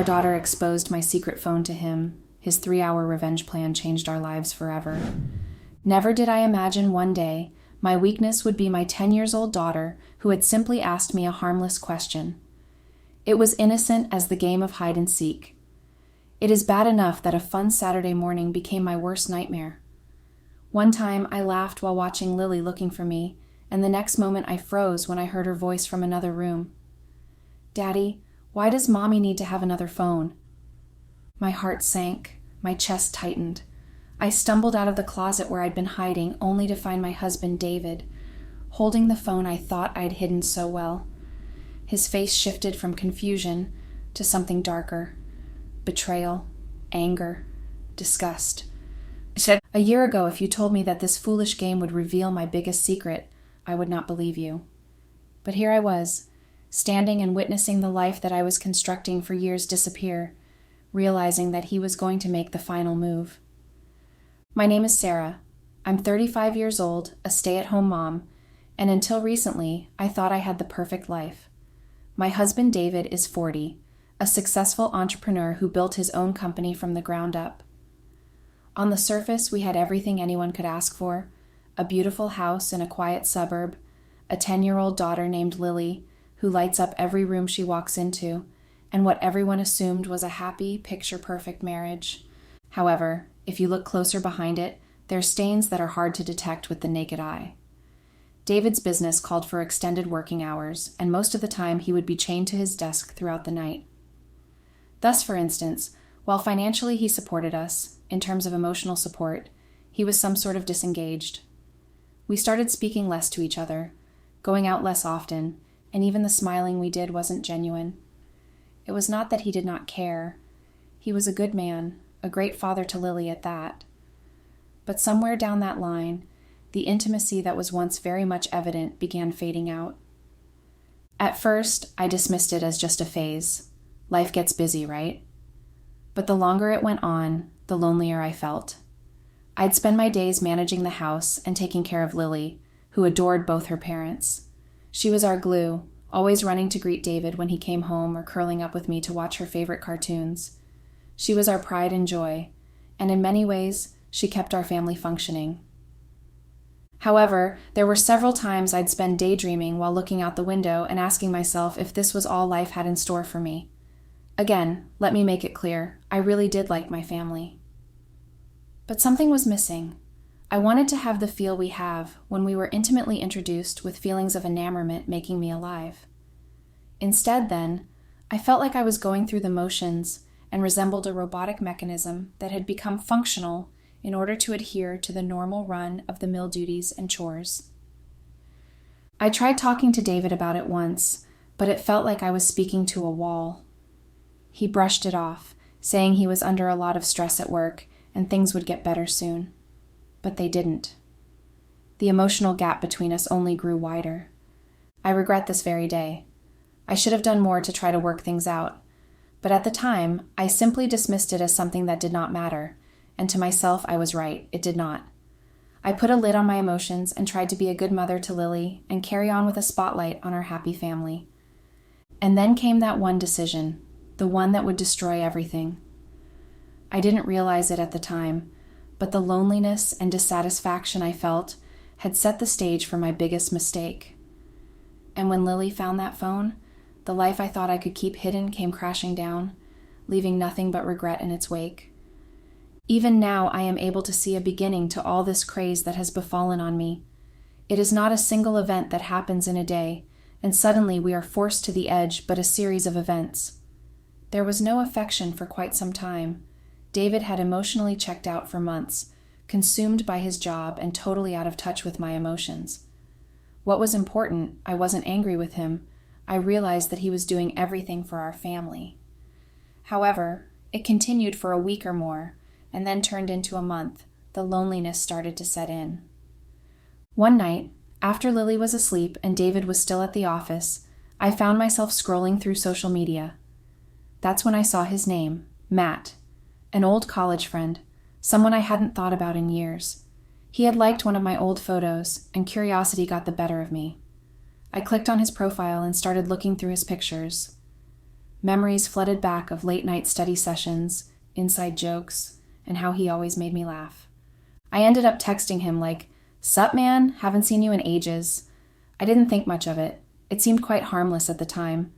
Our daughter exposed my secret phone to him. His 3-hour revenge plan changed our lives forever. Never did I imagine one day my weakness would be my 10-year-old daughter who had simply asked me a harmless question. It was innocent as the game of hide and seek. It is bad enough that a fun Saturday morning became my worst nightmare. One time I laughed while watching Lily looking for me, and the next moment I froze when I heard her voice from another room. "Daddy, why does Mommy need to have another phone?" My heart sank, my chest tightened. I stumbled out of the closet where I'd been hiding, only to find my husband, David, holding the phone I thought I'd hidden so well. His face shifted from confusion to something darker. Betrayal, anger, disgust. I said, "A year ago, if you told me that this foolish game would reveal my biggest secret, I would not believe you." But here I was, standing and witnessing the life that I was constructing for years disappear, realizing that he was going to make the final move. My name is Sarah. I'm 35 years old, a stay-at-home mom, and until recently, I thought I had the perfect life. My husband David is 40, a successful entrepreneur who built his own company from the ground up. On the surface, we had everything anyone could ask for: a beautiful house in a quiet suburb, a 10-year-old daughter named Lily, who lights up every room she walks into, and what everyone assumed was a happy, picture-perfect marriage. However, if you look closer behind it, there are stains that are hard to detect with the naked eye. David's business called for extended working hours, and most of the time he would be chained to his desk throughout the night. Thus, for instance, while financially he supported us, in terms of emotional support, he was some sort of disengaged. We started speaking less to each other, going out less often, and even the smiling we did wasn't genuine. It was not that he did not care. He was a good man, a great father to Lily at that. But somewhere down that line, the intimacy that was once very much evident began fading out. At first, I dismissed it as just a phase. Life gets busy, right? But the longer it went on, the lonelier I felt. I'd spend my days managing the house and taking care of Lily, who adored both her parents. She was our glue, always running to greet David when he came home or curling up with me to watch her favorite cartoons. She was our pride and joy, and in many ways, she kept our family functioning. However, there were several times I'd spend daydreaming while looking out the window and asking myself if this was all life had in store for me. Again, let me make it clear, I really did like my family. But something was missing. I wanted to have the feel we have when we were intimately introduced with feelings of enamorment making me alive. Instead, then, I felt like I was going through the motions and resembled a robotic mechanism that had become functional in order to adhere to the normal run of the mill duties and chores. I tried talking to David about it once, but it felt like I was speaking to a wall. He brushed it off, saying he was under a lot of stress at work and things would get better soon. But they didn't. The emotional gap between us only grew wider. I regret this very day. I should have done more to try to work things out, but at the time, I simply dismissed it as something that did not matter, and to myself I was right, it did not. I put a lid on my emotions and tried to be a good mother to Lily and carry on with a spotlight on our happy family. And then came that one decision, the one that would destroy everything. I didn't realize it at the time, but the loneliness and dissatisfaction I felt had set the stage for my biggest mistake. And when Lily found that phone, the life I thought I could keep hidden came crashing down, leaving nothing but regret in its wake. Even now I am able to see a beginning to all this craze that has befallen on me. It is not a single event that happens in a day, and suddenly we are forced to the edge, but a series of events. There was no affection for quite some time. David had emotionally checked out for months, consumed by his job and totally out of touch with my emotions. What was important, I wasn't angry with him. I realized that he was doing everything for our family. However, it continued for a week or more, and then turned into a month. The loneliness started to set in. One night, after Lily was asleep and David was still at the office, I found myself scrolling through social media. That's when I saw his name, Matt, an old college friend, someone I hadn't thought about in years. He had liked one of my old photos, and curiosity got the better of me. I clicked on his profile and started looking through his pictures. Memories flooded back of late-night study sessions, inside jokes, and how he always made me laugh. I ended up texting him like, "Sup, man? Haven't seen you in ages." I didn't think much of it. It seemed quite harmless at the time.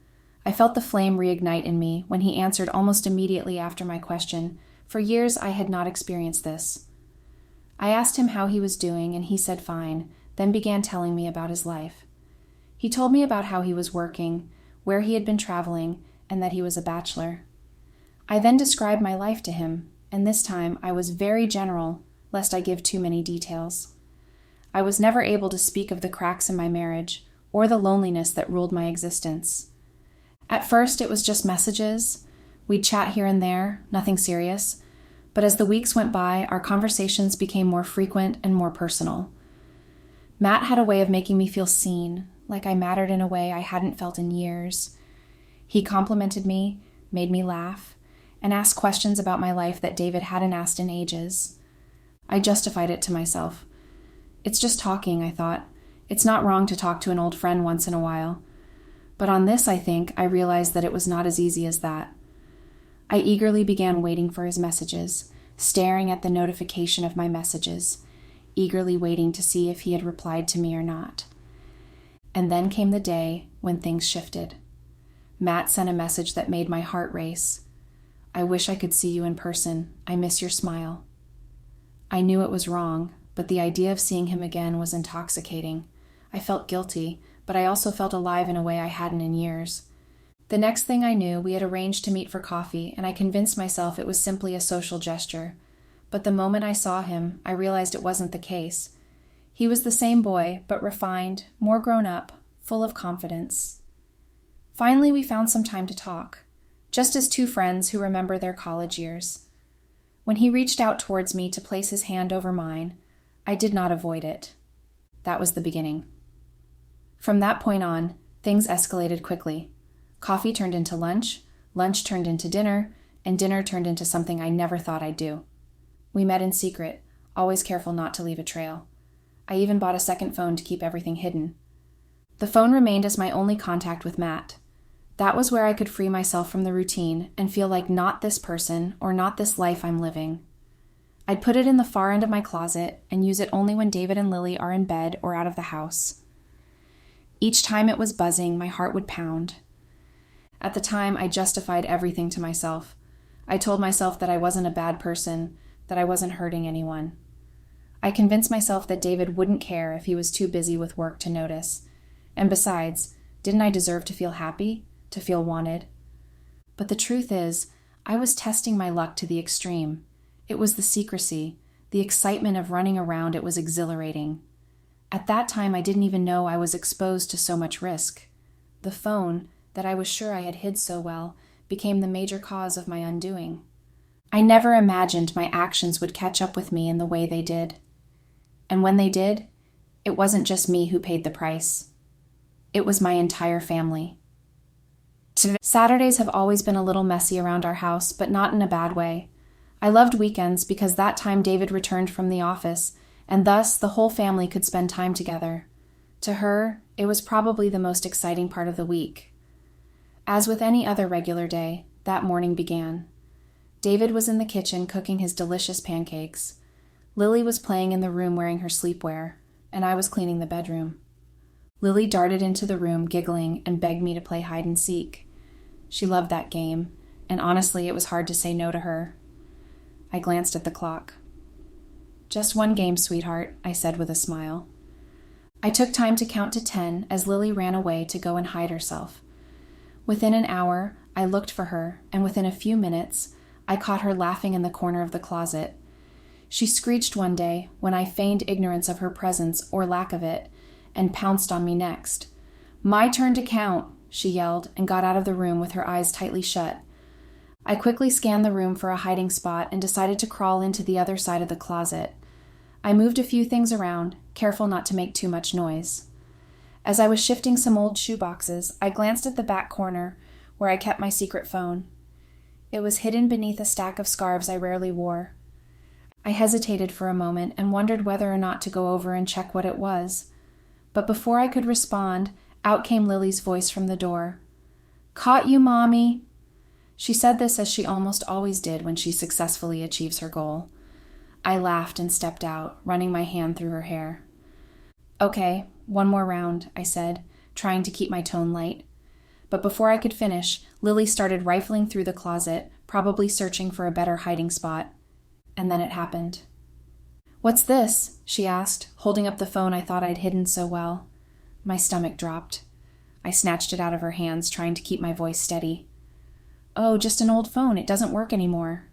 I felt the flame reignite in me when he answered almost immediately after my question. For years, I had not experienced this. I asked him how he was doing, and he said fine, then began telling me about his life. He told me about how he was working, where he had been traveling, and that he was a bachelor. I then described my life to him, and this time I was very general, lest I give too many details. I was never able to speak of the cracks in my marriage, or the loneliness that ruled my existence. At first, it was just messages. We'd chat here and there, nothing serious. But as the weeks went by, our conversations became more frequent and more personal. Matt had a way of making me feel seen, like I mattered in a way I hadn't felt in years. He complimented me, made me laugh, and asked questions about my life that David hadn't asked in ages. I justified it to myself. It's just talking, I thought. It's not wrong to talk to an old friend once in a while. But on this, I think, I realized that it was not as easy as that. I eagerly began waiting for his messages, staring at the notification of my messages, eagerly waiting to see if he had replied to me or not. And then came the day when things shifted. Matt sent a message that made my heart race. "I wish I could see you in person. I miss your smile." I knew it was wrong, but the idea of seeing him again was intoxicating. I felt guilty, but I also felt alive in a way I hadn't in years. The next thing I knew, we had arranged to meet for coffee, and I convinced myself it was simply a social gesture. But the moment I saw him, I realized it wasn't the case. He was the same boy, but refined, more grown up, full of confidence. Finally, we found some time to talk, just as two friends who remember their college years. When he reached out towards me to place his hand over mine, I did not avoid it. That was the beginning. From that point on, things escalated quickly. Coffee turned into lunch, lunch turned into dinner, and dinner turned into something I never thought I'd do. We met in secret, always careful not to leave a trail. I even bought a second phone to keep everything hidden. The phone remained as my only contact with Matt. That was where I could free myself from the routine and feel like not this person or not this life I'm living. I'd put it in the far end of my closet and use it only when David and Lily are in bed or out of the house. Each time it was buzzing, my heart would pound. At the time, I justified everything to myself. I told myself that I wasn't a bad person, that I wasn't hurting anyone. I convinced myself that David wouldn't care if he was too busy with work to notice. And besides, didn't I deserve to feel happy, to feel wanted? But the truth is, I was testing my luck to the extreme. It was the secrecy, the excitement of running around. It was exhilarating. At that time, I didn't even know I was exposed to so much risk. The phone, that I was sure I had hid so well, became the major cause of my undoing. I never imagined my actions would catch up with me in the way they did. And when they did, it wasn't just me who paid the price. It was my entire family. Saturdays have always been a little messy around our house, but not in a bad way. I loved weekends because that time David returned from the office, and thus the whole family could spend time together. To her, it was probably the most exciting part of the week. As with any other regular day, that morning began. David was in the kitchen cooking his delicious pancakes. Lily was playing in the room wearing her sleepwear, and I was cleaning the bedroom. Lily darted into the room, giggling, and begged me to play hide and seek. She loved that game, and honestly, it was hard to say no to her. I glanced at the clock. "Just one game, sweetheart," I said with a smile. I took time to count to 10 as Lily ran away to go and hide herself. Within an hour, I looked for her, and within a few minutes, I caught her laughing in the corner of the closet. She screeched one day when I feigned ignorance of her presence or lack of it, and pounced on me next. "My turn to count," she yelled, and got out of the room with her eyes tightly shut. I quickly scanned the room for a hiding spot and decided to crawl into the other side of the closet. I moved a few things around, careful not to make too much noise. As I was shifting some old shoeboxes, I glanced at the back corner where I kept my secret phone. It was hidden beneath a stack of scarves I rarely wore. I hesitated for a moment and wondered whether or not to go over and check what it was. But before I could respond, out came Lily's voice from the door. "Caught you, Mommy." She said this as she almost always did when she successfully achieves her goal. I laughed and stepped out, running my hand through her hair. "Okay, one more round," I said, trying to keep my tone light. But before I could finish, Lily started rifling through the closet, probably searching for a better hiding spot. And then it happened. "What's this?" she asked, holding up the phone I thought I'd hidden so well. My stomach dropped. I snatched it out of her hands, trying to keep my voice steady. "Oh, just an old phone. It doesn't work anymore."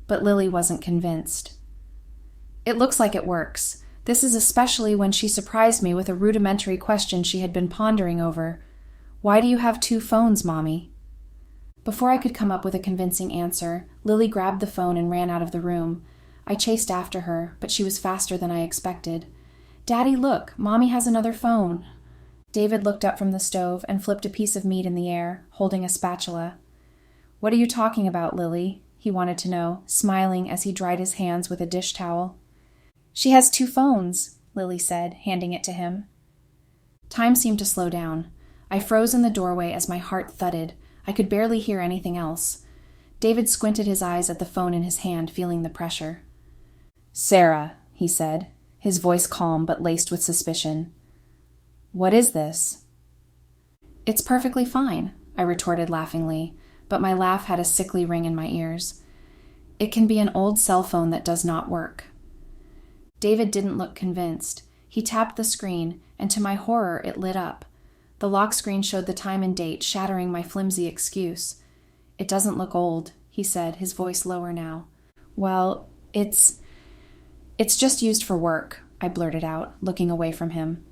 But Lily wasn't convinced. "It looks like it works. This is especially when she surprised me with a rudimentary question she had been pondering over. Why do you have 2 phones, Mommy?" Before I could come up with a convincing answer, Lily grabbed the phone and ran out of the room. I chased after her, but she was faster than I expected. "Daddy, look, Mommy has another phone." David looked up from the stove and flipped a piece of meat in the air, holding a spatula. "What are you talking about, Lily?" he wanted to know, smiling as he dried his hands with a dish towel. "She has 2 phones," Lily said, handing it to him. Time seemed to slow down. I froze in the doorway as my heart thudded. I could barely hear anything else. David squinted his eyes at the phone in his hand, feeling the pressure. "Sarah," he said, his voice calm but laced with suspicion. "What is this?" "It's perfectly fine," I retorted laughingly, but my laugh had a sickly ring in my ears. "It can be an old cell phone that does not work." David didn't look convinced. He tapped the screen, and to my horror, it lit up. The lock screen showed the time and date, shattering my flimsy excuse. "It doesn't look old," he said, his voice lower now. "Well, it's just used for work," I blurted out, looking away from him.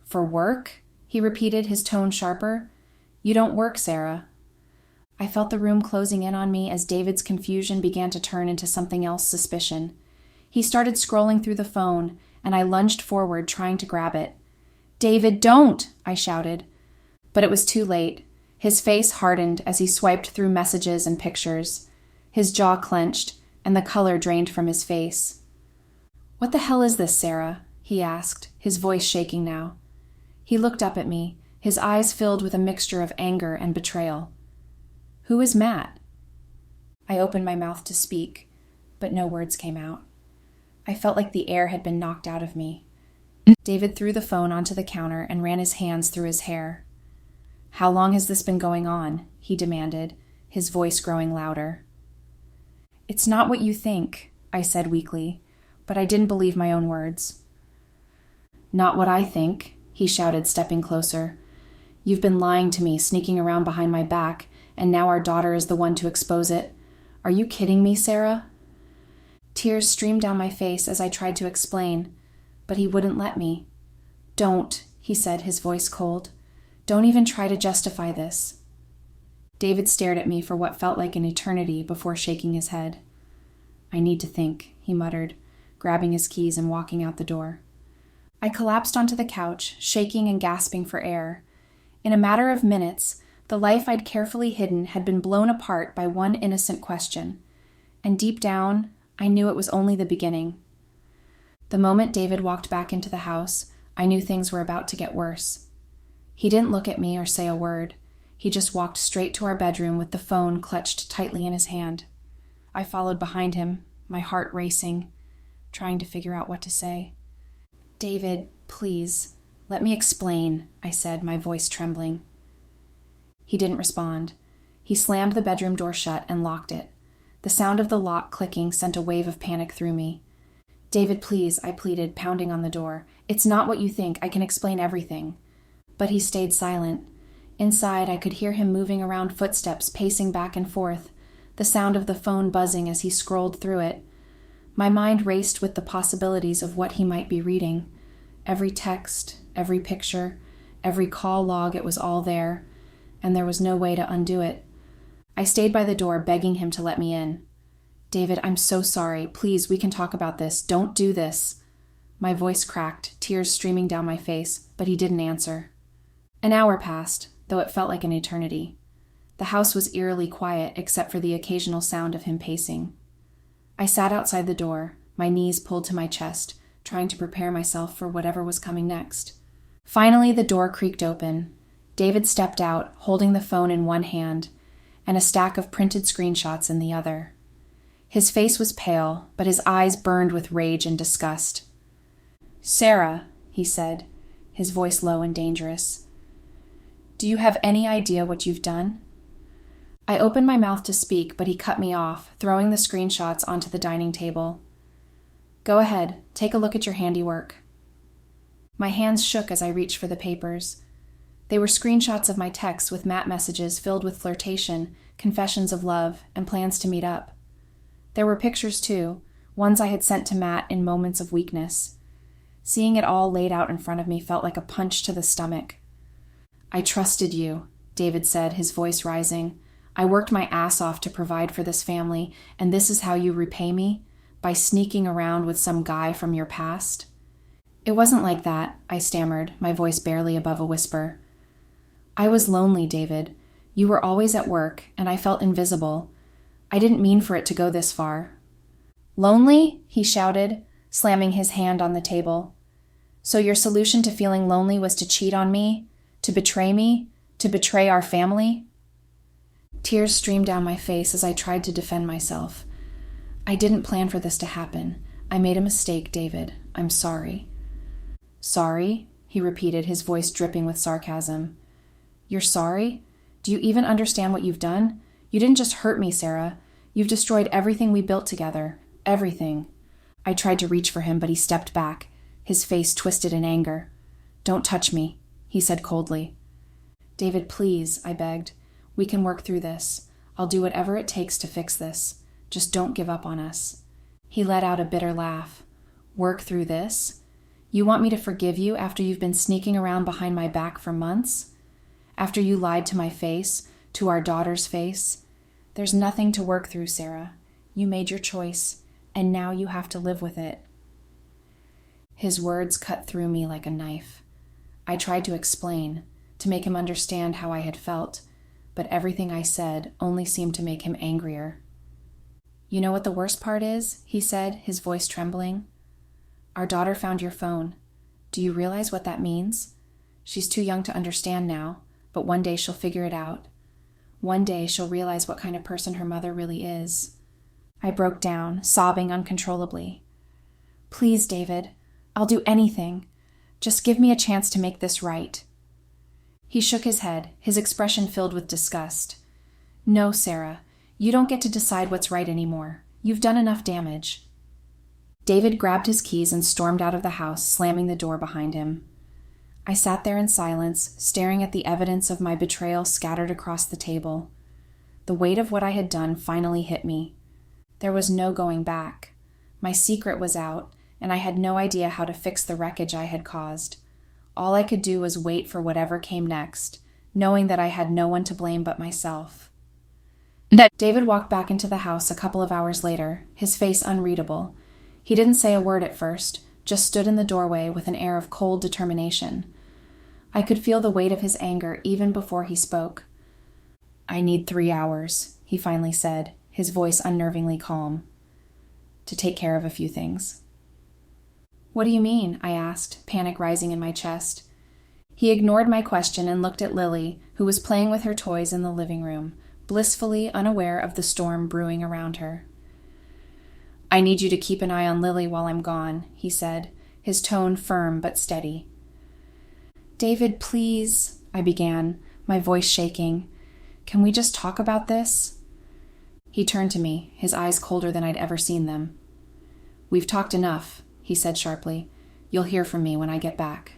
"For work?" he repeated, his tone sharper. "You don't work, Sarah." I felt the room closing in on me as David's confusion began to turn into something else, suspicion. He started scrolling through the phone, and I lunged forward, trying to grab it. "David, don't!" I shouted. But it was too late. His face hardened as he swiped through messages and pictures. His jaw clenched, and the color drained from his face. "What the hell is this, Sarah?" he asked, his voice shaking now. He looked up at me, his eyes filled with a mixture of anger and betrayal. "Who is Matt?" I opened my mouth to speak, but no words came out. I felt like the air had been knocked out of me. David threw the phone onto the counter and ran his hands through his hair. "How long has this been going on?" he demanded, his voice growing louder. "It's not what you think," I said weakly, but I didn't believe my own words. "Not what I think," he shouted, stepping closer. "You've been lying to me, sneaking around behind my back, and now our daughter is the one to expose it. Are you kidding me, Sarah?" Tears streamed down my face as I tried to explain, but he wouldn't let me. "Don't," he said, his voice cold. "Don't even try to justify this." David stared at me for what felt like an eternity before shaking his head. "I need to think," he muttered, grabbing his keys and walking out the door. I collapsed onto the couch, shaking and gasping for air. In a matter of minutes, the life I'd carefully hidden had been blown apart by one innocent question. And deep down, I knew it was only the beginning. The moment David walked back into the house, I knew things were about to get worse. He didn't look at me or say a word. He just walked straight to our bedroom with the phone clutched tightly in his hand. I followed behind him, my heart racing, trying to figure out what to say. "David, please, let me explain," I said, my voice trembling. He didn't respond. He slammed the bedroom door shut and locked it. The sound of the lock clicking sent a wave of panic through me. "David, please," I pleaded, pounding on the door. "It's not what you think. I can explain everything." But he stayed silent. Inside, I could hear him moving around, footsteps pacing back and forth, the sound of the phone buzzing as he scrolled through it. My mind raced with the possibilities of what he might be reading. Every text, every picture, every call log, it was all there, and there was no way to undo it. I stayed by the door, begging him to let me in. "David, I'm so sorry. Please, we can talk about this. Don't do this." My voice cracked, tears streaming down my face, but he didn't answer. An hour passed, though it felt like an eternity. The house was eerily quiet, except for the occasional sound of him pacing. I sat outside the door, my knees pulled to my chest, trying to prepare myself for whatever was coming next. Finally, the door creaked open. David stepped out, holding the phone in one hand, and a stack of printed screenshots in the other. His face was pale, but his eyes burned with rage and disgust. "Sarah," he said, his voice low and dangerous, "do you have any idea what you've done?" I opened my mouth to speak, but he cut me off, throwing the screenshots onto the dining table. "Go ahead, take a look at your handiwork." My hands shook as I reached for the papers. They were screenshots of my texts with Matt messages filled with flirtation, confessions of love, and plans to meet up. There were pictures too, ones I had sent to Matt in moments of weakness. Seeing it all laid out in front of me felt like a punch to the stomach. "I trusted you," David said, his voice rising. "I worked my ass off to provide for this family, and this is how you repay me? By sneaking around with some guy from your past?" "It wasn't like that," I stammered, my voice barely above a whisper. "I was lonely, David. You were always at work, and I felt invisible. I didn't mean for it to go this far." "Lonely?" he shouted, slamming his hand on the table. "So your solution to feeling lonely was to cheat on me? To betray our family?" Tears streamed down my face as I tried to defend myself. "I didn't plan for this to happen. I made a mistake, David. I'm sorry." "Sorry?" he repeated, his voice dripping with sarcasm. "You're sorry? Do you even understand what you've done? You didn't just hurt me, Sarah. You've destroyed everything we built together. Everything." I tried to reach for him, but he stepped back, his face twisted in anger. "Don't touch me," he said coldly. "David, please," I begged. "We can work through this. I'll do whatever it takes to fix this. Just don't give up on us." He let out a bitter laugh. "Work through this? You want me to forgive you after you've been sneaking around behind my back for months? After you lied to my face, to our daughter's face? There's nothing to work through, Sarah. You made your choice, and now you have to live with it." His words cut through me like a knife. I tried to explain, to make him understand how I had felt, but everything I said only seemed to make him angrier. "You know what the worst part is?" he said, his voice trembling. "Our daughter found your phone. Do you realize what that means? She's too young to understand now, but one day she'll figure it out. One day she'll realize what kind of person her mother really is." I broke down, sobbing uncontrollably. "Please, David, I'll do anything. Just give me a chance to make this right." He shook his head, his expression filled with disgust. "No, Sarah, you don't get to decide what's right anymore. You've done enough damage." David grabbed his keys and stormed out of the house, slamming the door behind him. I sat there in silence, staring at the evidence of my betrayal scattered across the table. The weight of what I had done finally hit me. There was no going back. My secret was out, and I had no idea how to fix the wreckage I had caused. All I could do was wait for whatever came next, knowing that I had no one to blame but myself. David walked back into the house a couple of hours later, his face unreadable. He didn't say a word at first, just stood in the doorway with an air of cold determination. I could feel the weight of his anger even before he spoke. "I need 3 hours," he finally said, his voice unnervingly calm, "to take care of a few things." "What do you mean?" I asked, panic rising in my chest. He ignored my question and looked at Lily, who was playing with her toys in the living room, blissfully unaware of the storm brewing around her. "I need you to keep an eye on Lily while I'm gone," he said, his tone firm but steady. "David, please," I began, my voice shaking. "Can we just talk about this?" He turned to me, his eyes colder than I'd ever seen them. "We've talked enough," he said sharply. "You'll hear from me when I get back."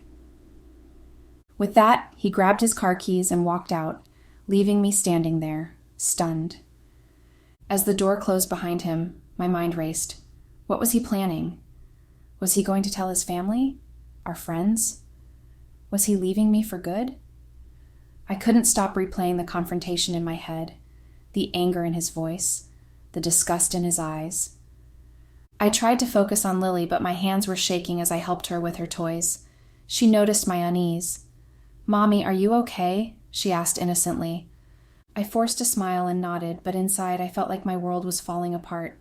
With that, he grabbed his car keys and walked out, leaving me standing there, stunned. As the door closed behind him, my mind raced. What was he planning? Was he going to tell his family? Our friends? Was he leaving me for good? I couldn't stop replaying the confrontation in my head, the anger in his voice, the disgust in his eyes. I tried to focus on Lily, but my hands were shaking as I helped her with her toys. She noticed my unease. "Mommy, are you okay?" she asked innocently. I forced a smile and nodded, but inside I felt like my world was falling apart.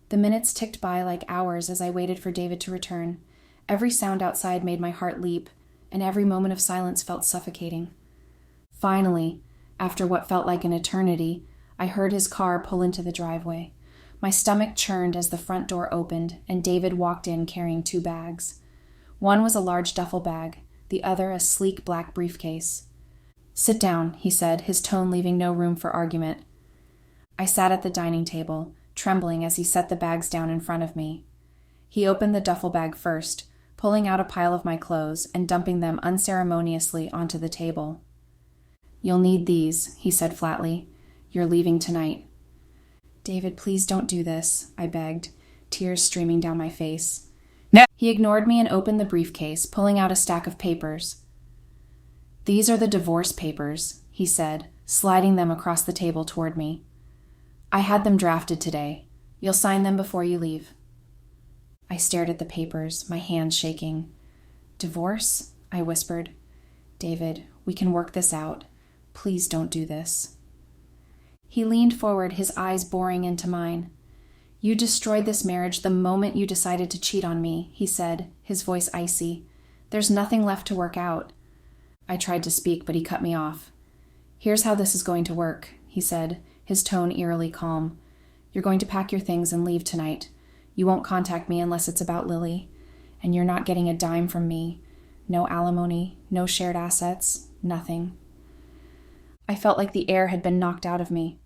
The minutes ticked by like hours as I waited for David to return. Every sound outside made my heart leap, and every moment of silence felt suffocating. Finally, after what felt like an eternity, I heard his car pull into the driveway. My stomach churned as the front door opened, and David walked in carrying 2 bags. One was a large duffel bag, the other a sleek black briefcase. "Sit down," he said, his tone leaving no room for argument. I sat at the dining table, trembling as he set the bags down in front of me. He opened the duffel bag first, pulling out a pile of my clothes and dumping them unceremoniously onto the table. "You'll need these," he said flatly. "You're leaving tonight." "David, please don't do this," I begged, tears streaming down my face. No. He ignored me and opened the briefcase, pulling out a stack of papers. "These are the divorce papers," he said, sliding them across the table toward me. "I had them drafted today. You'll sign them before you leave." I stared at the papers, my hands shaking. "Divorce?" I whispered. "David, we can work this out. Please don't do this." He leaned forward, his eyes boring into mine. "You destroyed this marriage the moment you decided to cheat on me," he said, his voice icy. "There's nothing left to work out." I tried to speak, but he cut me off. "Here's how this is going to work," he said, his tone eerily calm. "You're going to pack your things and leave tonight. You won't contact me unless it's about Lily. And you're not getting a dime from me. No alimony, no shared assets, nothing." I felt like the air had been knocked out of me.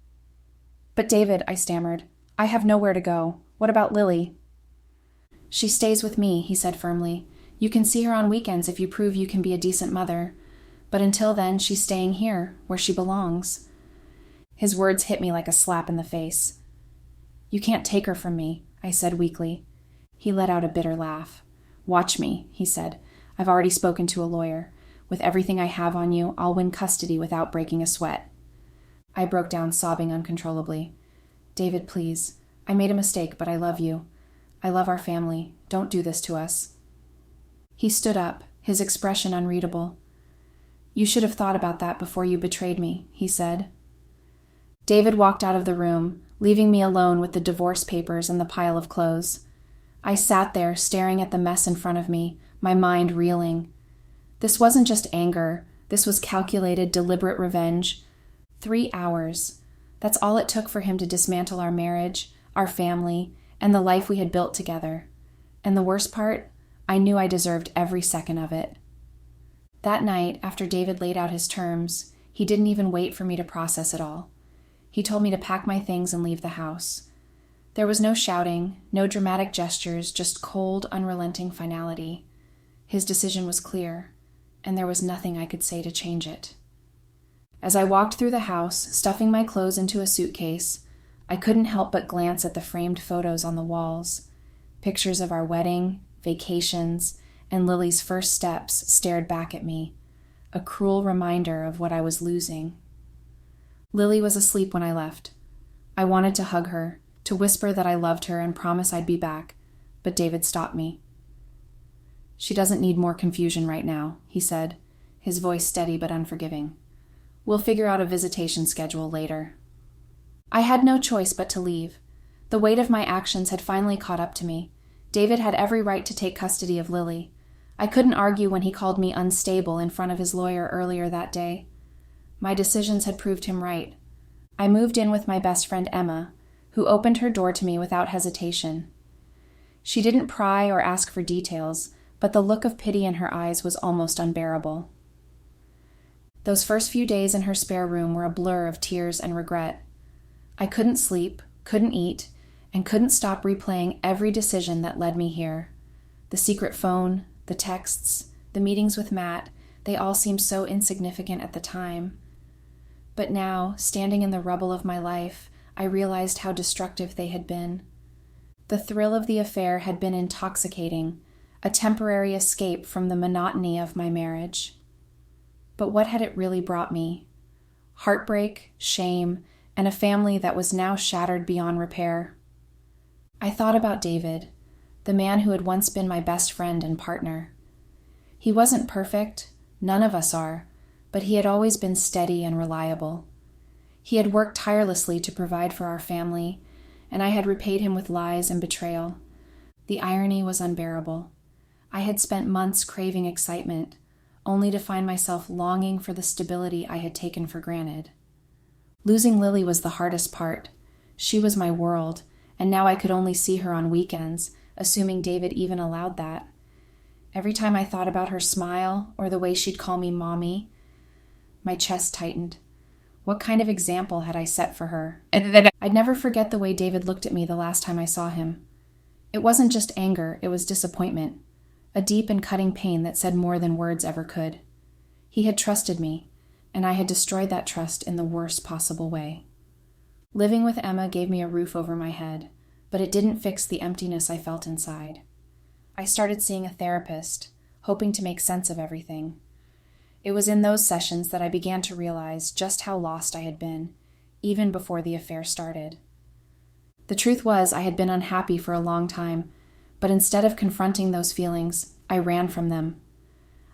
"But David," I stammered, "I have nowhere to go. What about Lily?" "She stays with me," he said firmly. "You can see her on weekends if you prove you can be a decent mother. But until then, she's staying here, where she belongs." His words hit me like a slap in the face. "You can't take her from me," I said weakly. He let out a bitter laugh. "Watch me," he said. "I've already spoken to a lawyer. With everything I have on you, I'll win custody without breaking a sweat." I broke down, sobbing uncontrollably. "David, please. I made a mistake, but I love you. I love our family. Don't do this to us." He stood up, his expression unreadable. "You should have thought about that before you betrayed me," he said. David walked out of the room, leaving me alone with the divorce papers and the pile of clothes. I sat there, staring at the mess in front of me, my mind reeling. This wasn't just anger. This was calculated, deliberate revenge. 3 hours. That's all it took for him to dismantle our marriage, our family, and the life we had built together. And the worst part, I knew I deserved every second of it. That night, after David laid out his terms, he didn't even wait for me to process it all. He told me to pack my things and leave the house. There was no shouting, no dramatic gestures, just cold, unrelenting finality. His decision was clear, and there was nothing I could say to change it. As I walked through the house, stuffing my clothes into a suitcase, I couldn't help but glance at the framed photos on the walls. Pictures of our wedding, vacations, and Lily's first steps stared back at me, a cruel reminder of what I was losing. Lily was asleep when I left. I wanted to hug her, to whisper that I loved her and promise I'd be back, but David stopped me. "She doesn't need more confusion right now," he said, his voice steady but unforgiving. "We'll figure out a visitation schedule later." I had no choice but to leave. The weight of my actions had finally caught up to me. David had every right to take custody of Lily. I couldn't argue when he called me unstable in front of his lawyer earlier that day. My decisions had proved him right. I moved in with my best friend Emma, who opened her door to me without hesitation. She didn't pry or ask for details, but the look of pity in her eyes was almost unbearable. Those first few days in her spare room were a blur of tears and regret. I couldn't sleep, couldn't eat, and couldn't stop replaying every decision that led me here. The secret phone, the texts, the meetings with Matt, they all seemed so insignificant at the time. But now, standing in the rubble of my life, I realized how destructive they had been. The thrill of the affair had been intoxicating, a temporary escape from the monotony of my marriage. But what had it really brought me? Heartbreak, shame, and a family that was now shattered beyond repair. I thought about David, the man who had once been my best friend and partner. He wasn't perfect, none of us are, but he had always been steady and reliable. He had worked tirelessly to provide for our family, and I had repaid him with lies and betrayal. The irony was unbearable. I had spent months craving excitement, only to find myself longing for the stability I had taken for granted. Losing Lily was the hardest part. She was my world, and now I could only see her on weekends, assuming David even allowed that. Every time I thought about her smile or the way she'd call me mommy, my chest tightened. What kind of example had I set for her? I'd never forget the way David looked at me the last time I saw him. It wasn't just anger, it was disappointment. A deep and cutting pain that said more than words ever could. He had trusted me, and I had destroyed that trust in the worst possible way. Living with Emma gave me a roof over my head, but it didn't fix the emptiness I felt inside. I started seeing a therapist, hoping to make sense of everything. It was in those sessions that I began to realize just how lost I had been, even before the affair started. The truth was, I had been unhappy for a long time, but instead of confronting those feelings, I ran from them.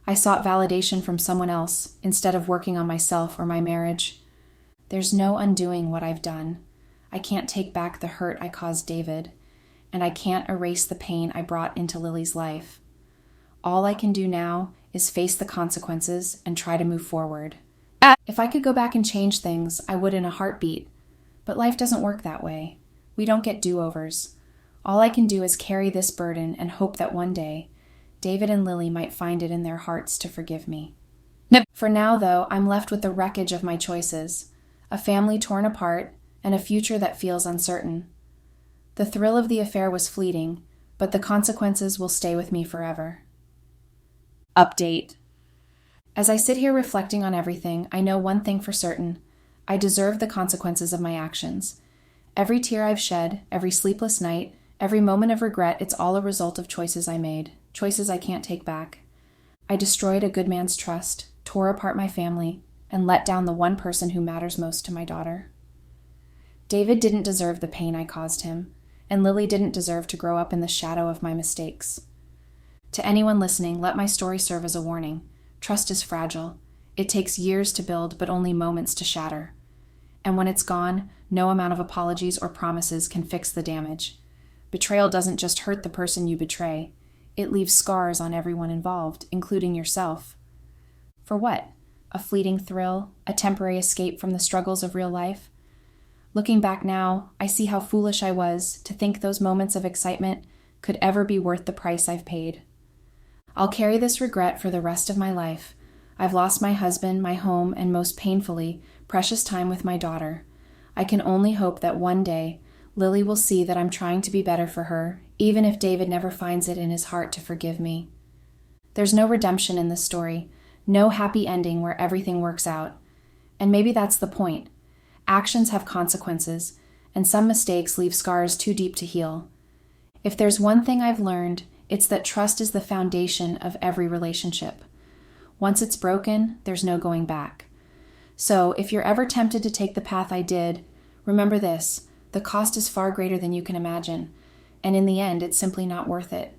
I sought validation from someone else instead of working on myself or my marriage. There's no undoing what I've done. I can't take back the hurt I caused David, and I can't erase the pain I brought into Lily's life. All I can do now is face the consequences and try to move forward. If I could go back and change things, I would in a heartbeat. But life doesn't work that way. We don't get do-overs. All I can do is carry this burden and hope that one day, David and Lily might find it in their hearts to forgive me. For now, though, I'm left with the wreckage of my choices, a family torn apart, and a future that feels uncertain. The thrill of the affair was fleeting, but the consequences will stay with me forever. Update. As I sit here reflecting on everything, I know one thing for certain. I deserve the consequences of my actions. Every tear I've shed, every sleepless night, every moment of regret, it's all a result of choices I made, choices I can't take back. I destroyed a good man's trust, tore apart my family, and let down the one person who matters most to my daughter. David didn't deserve the pain I caused him, and Lily didn't deserve to grow up in the shadow of my mistakes. To anyone listening, let my story serve as a warning. Trust is fragile. It takes years to build, but only moments to shatter. And when it's gone, no amount of apologies or promises can fix the damage. Betrayal doesn't just hurt the person you betray. It leaves scars on everyone involved, including yourself. For what? A fleeting thrill? A temporary escape from the struggles of real life? Looking back now, I see how foolish I was to think those moments of excitement could ever be worth the price I've paid. I'll carry this regret for the rest of my life. I've lost my husband, my home, and most painfully, precious time with my daughter. I can only hope that one day, Lily will see that I'm trying to be better for her, even if David never finds it in his heart to forgive me. There's no redemption in this story, no happy ending where everything works out. And maybe that's the point. Actions have consequences, and some mistakes leave scars too deep to heal. If there's one thing I've learned, it's that trust is the foundation of every relationship. Once it's broken, there's no going back. So, if you're ever tempted to take the path I did, remember this: the cost is far greater than you can imagine, and in the end, it's simply not worth it.